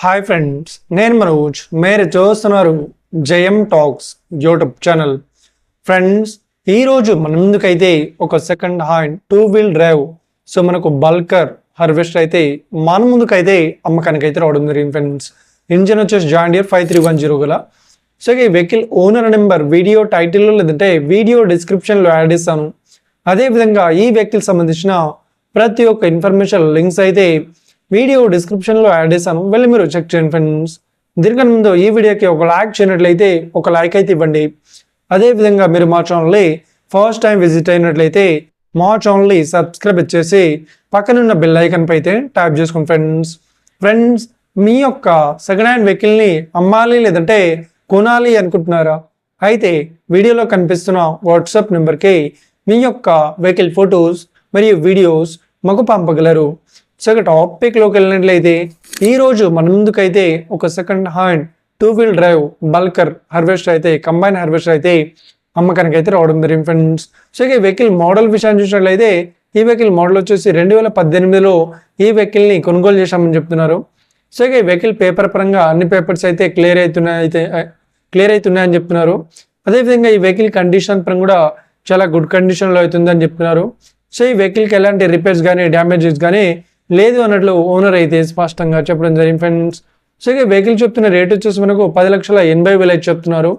Hi friends, నేను మనోజ్. మీరు చూస్తున్నారు జయం టాక్స్ యూట్యూబ్ ఛానల్. ఫ్రెండ్స్, ఈరోజు మన ముందుకైతే ఒక సెకండ్ హ్యాండ్ 2-wheel డ్రైవ్ మనకు బల్కర్ హార్వెస్టర్ అయితే మన ముందుకైతే అమ్మకానికి అయితే రావడం జరిగింది ఫ్రెండ్స్. ఇంజిన్ వచ్చేసి జాన్ డియర్ 5310 గల. ఈ వెహికల్ ఓనర్ నెంబర్ వీడియో టైటిల్లో లేదంటే వీడియో డిస్క్రిప్షన్లో యాడ్ చేస్తాను. అదేవిధంగా ఈ వెహికల్ సంబంధించిన ప్రతి ఒక్క ఇన్ఫర్మేషన్ లింక్స్ అయితే వీడియో డిస్క్రిప్షన్లో యాడ్ చేశాను, వెళ్ళి మీరు చెక్ చేయండి ఫ్రెండ్స్. దీనికన్నా ముందు ఈ వీడియోకి ఒక లైక్ చేయనట్లయితే ఒక లైక్ అయితే ఇవ్వండి. అదేవిధంగా మీరు మా ఛానల్ని ఫస్ట్ టైం విజిట్ అయినట్లయితే మా ఛానల్ని సబ్స్క్రైబ్ చేసి పక్కనున్న బెల్ ఐకాన్ పై అయితే ట్యాప్ చేసుకోండి ఫ్రెండ్స్. మీ యొక్క సెకండ్ హ్యాండ్ వెహికల్ని అమ్మాలి లేదంటే కొనాలి అనుకుంటున్నారా? అయితే వీడియోలో కనిపిస్తున్న వాట్సాప్ నెంబర్కి మీ యొక్క వెహికల్ ఫొటోస్ మరియు వీడియోస్ మాకు పంపగలరు. ఇక టాపిక్లోకి వెళ్ళినట్లయితే ఈరోజు మన ముందుకైతే ఒక సెకండ్ హ్యాండ్ 2-wheel డ్రైవ్ బల్కర్ హార్వెస్టర్ అయితే కంబైన్ హార్వెస్టర్ అయితే అమ్మకానికి అయితే రావడం జరిగింది ఫ్రెండ్స్. ఇక ఈ వెహికల్ మోడల్ విషయాన్ని చూసినట్లయితే ఈ వెహికల్ మోడల్ వచ్చేసి 2018లో ఈ వెహికల్ని కొనుగోలు చేశామని చెప్తున్నారు. ఇక ఈ వెహికల్ పేపర్ పరంగా అన్ని పేపర్స్ అయితే క్లియర్ అవుతున్నాయని చెప్తున్నారు. అదేవిధంగా ఈ వెహికల్ కండిషన్ పరంగా కూడా చాలా గుడ్ కండిషన్లో అవుతుందని చెప్తున్నారు. ఈ వెహికల్కి ఎలాంటి రిపేర్స్ కానీ డ్యామేజెస్ కానీ లేదు అన్నట్లు ఓనర్ అయితే స్పష్టంగా చెప్పడం జరిగింది ఫ్రెండ్స్. ఇక వెహికల్ చెప్తున్న రేట్ వచ్చేసి మనకు 10,80,000 అయితే చెప్తున్నారు.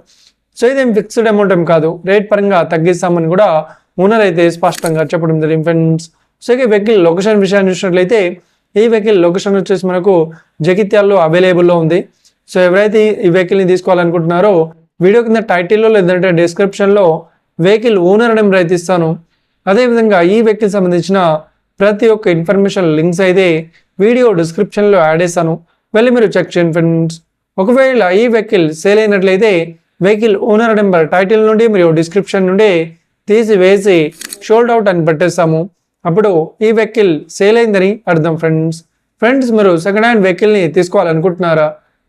ఇదేం ఫిక్స్డ్ అమౌంట్ ఏం కాదు, రేట్ పరంగా తగ్గిస్తామని కూడా ఓనర్ అయితే స్పష్టంగా చెప్పడం జరిగింది ఫ్రెండ్స్. ఇక వెహికల్ లొకేషన్ విషయాన్ని చూసినట్లయితే ఈ వెహికల్ లొకేషన్ వచ్చేసి మనకు జగిత్యాల్లో అవైలబుల్లో ఉంది. ఎవరైతే ఈ వెహికల్ని తీసుకోవాలనుకుంటున్నారో వీడియో కింద టైటిల్లో లేదంటే డిస్క్రిప్షన్లో వెహికల్ ఓనర్ నెంబర్ అయితే ఇస్తాను. అదేవిధంగా ఈ వెహికల్ సంబంధించిన ప్రతి ఒక్క ఇన్ఫర్మేషన్ లింక్స్ అయితే వీడియో డిస్క్రిప్షన్లో యాడ్ చేస్తాను, వెళ్ళి మీరు చెక్ చేయండి ఫ్రెండ్స్. ఒకవేళ ఈ వెహికల్ సేల్ అయినట్లయితే వెహికల్ ఓనర్ నెంబర్ టైటిల్ నుండి మరియు డిస్క్రిప్షన్ నుండి తీసివేసి షోల్డ్ అవుట్ అని పెట్టేస్తాము. అప్పుడు ఈ వెహికల్ సేల్ అయిందని అర్థం ఫ్రెండ్స్. మీరు సెకండ్ హ్యాండ్ వెహికల్ని తీసుకోవాలనుకుంటున్నారా?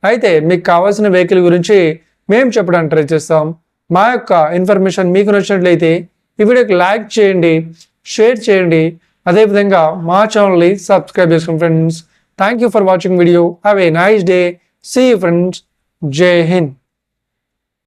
అయితే మీకు కావాల్సిన వెహికల్ గురించి మేము చెప్పడానికి ట్రై చేస్తాం. మా యొక్క ఇన్ఫర్మేషన్ మీకు నచ్చినట్లయితే ఈ వీడియోకి లైక్ చేయండి, షేర్ చేయండి, అదేవిధంగా మా ఛానల్ని సబ్స్క్రైబ్ చేసుకోండి friends. Thank you for watching video. Have a nice day. See you friends. జై హింద్.